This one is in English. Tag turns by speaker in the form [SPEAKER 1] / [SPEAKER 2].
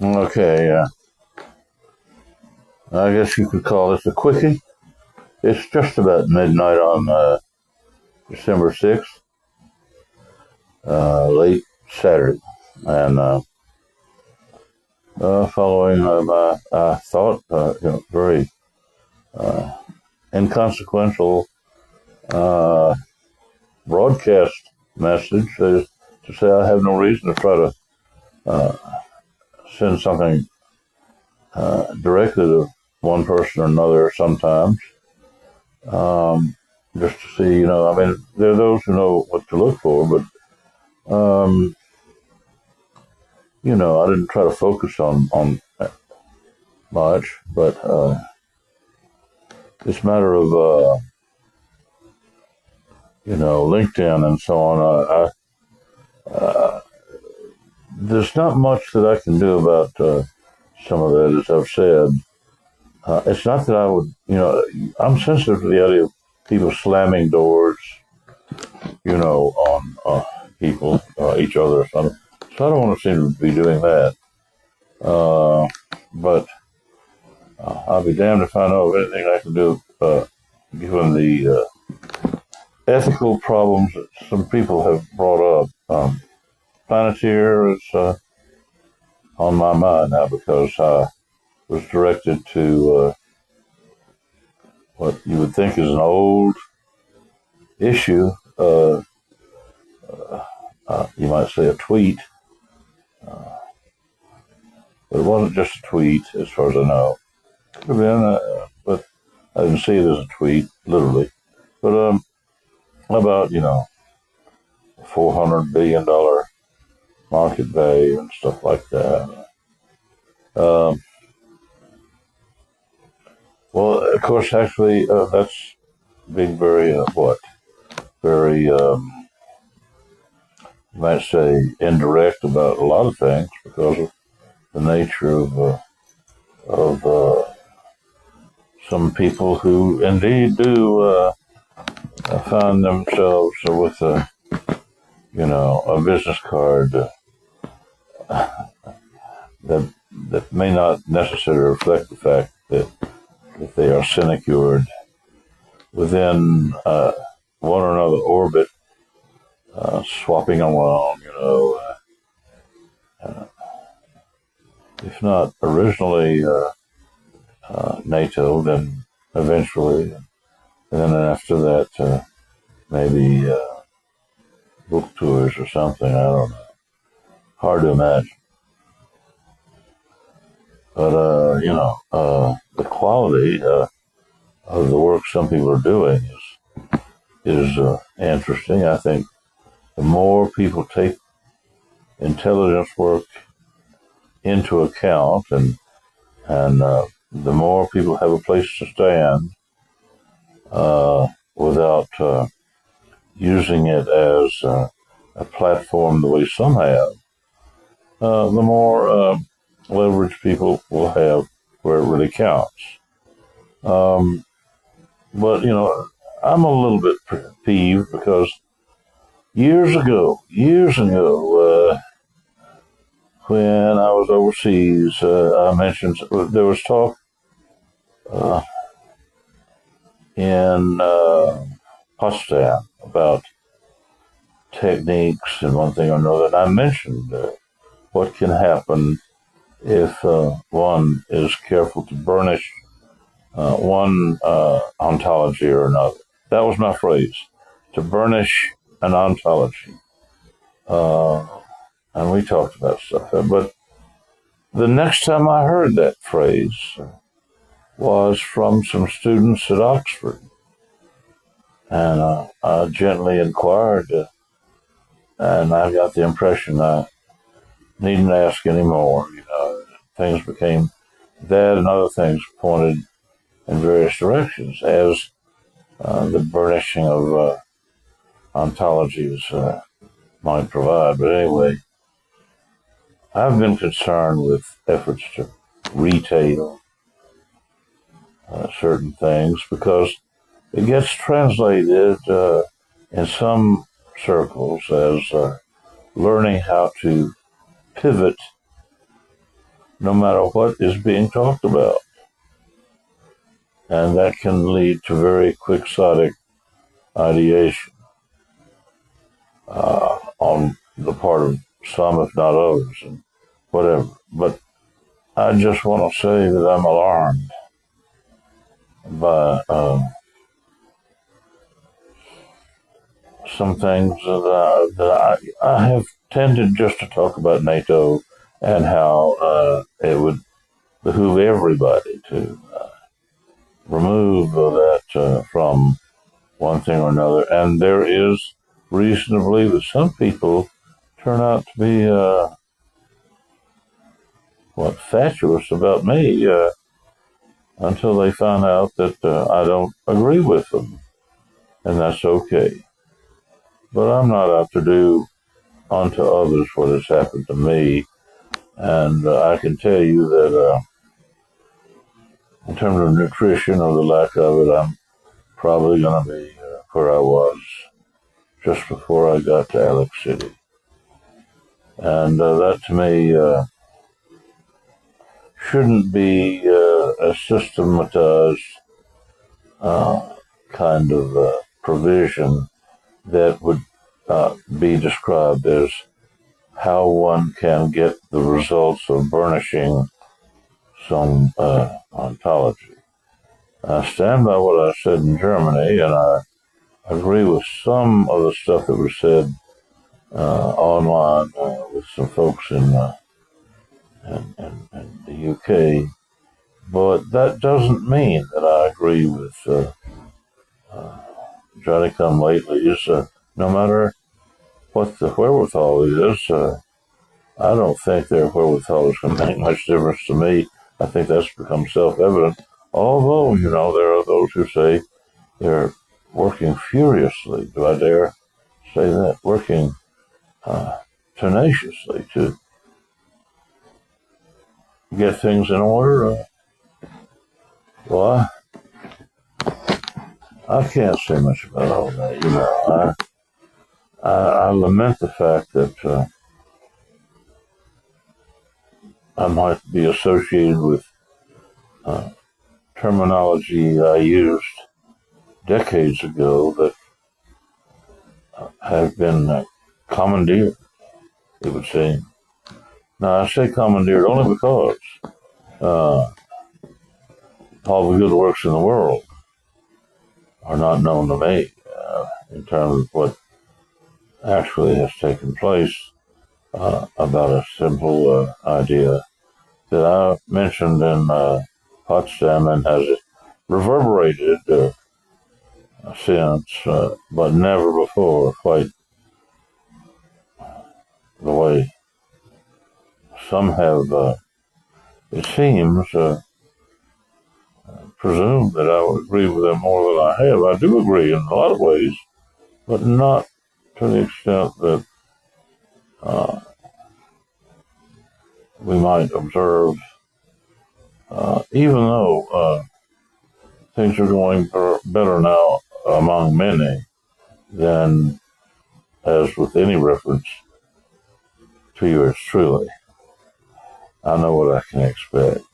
[SPEAKER 1] Okay, I guess you could call this a quickie. It's just about midnight on December 6th, late Saturday. And following my, I thought, very inconsequential uh, broadcast message to say I have no reason to try to uh, send something directly to one person or another sometimes. Just to see, I mean, there are those who know what to look for, but, I didn't try to focus on much, but this matter of, LinkedIn and so on, there's not much that I can do about some of that, as I've said. It's not that I would, I'm sensitive to the idea of people slamming doors, on people, each other or something. So I don't want to seem to be doing that. But I'll be damned if I know of anything I can do, given the ethical problems that some people have brought up. Planeteer is on my mind now because I was directed to what you would think is an old issue. You might say a tweet, but it wasn't just a tweet, as far as I know. Could have been, but I didn't see it as a tweet, literally. But about $400 billion market value and stuff like that. Um, well, of course, actually, that's being very very you might say indirect about a lot of things because of the nature of some people who indeed do find themselves with a business card that may not necessarily reflect the fact that they are sinecured within one or another orbit, swapping along, if not originally NATO, then eventually, and then after that, maybe book tours or something. I don't know. Hard to imagine. But, the quality of the work some people are doing is interesting. I think the more people take intelligence work into account and the more people have a place to stand without using it as a platform the way some have, the more leverage people will have where it really counts. But, I'm a little bit peeved because years ago, when I was overseas, I mentioned there was talk in Potsdam about techniques and one thing or another. And I mentioned what can happen if one is careful to burnish one ontology or another. That was my phrase, to burnish an ontology. And we talked about stuff. But the next time I heard that phrase was from some students at Oxford. And I gently inquired, and I got the impression I needn't ask anymore. Things became that, and other things pointed in various directions as the burnishing of ontologies might provide. But anyway, I've been concerned with efforts to retail certain things because it gets translated in some circles as learning how to pivot no matter what is being talked about. And that can lead to very quixotic ideation on the part of some, if not others, and whatever. But I just want to say that I'm alarmed by some things that I have tended just to talk about NATO and how it would behoove everybody to remove that from one thing or another. And there is reason to believe that some people turn out to be fatuous about me until they find out that I don't agree with them, and that's okay. But I'm not out to do unto others what has happened to me, and I can tell you that in terms of nutrition or the lack of it, I'm probably going to be where I was just before I got to Alex City. And that to me shouldn't be a systematized kind of provision that would be described as how one can get the results of burnishing some ontology. I stand by what I said in Germany, and I agree with some of the stuff that was said online with some folks in the UK, but that doesn't mean that I agree with Johnny Come Lately. No matter what the wherewithal is, I don't think their wherewithal is going to make much difference to me. I think that's become self-evident. Although, there are those who say they're working furiously, do I dare say that, working tenaciously to get things in order. Well, I can't say much about all that. I lament the fact that I might be associated with terminology I used decades ago that have been commandeered, it would seem. Now, I say commandeered only because all the good works in the world are not known to me in terms of what actually has taken place about a simple idea that I mentioned in Potsdam and has reverberated since, but never before quite the way some have, it seems, presumed that I would agree with them more than I have. I do agree in a lot of ways, but not to the extent that we might observe, even though things are going better now among many than as with any reference to yours truly. I know what I can expect.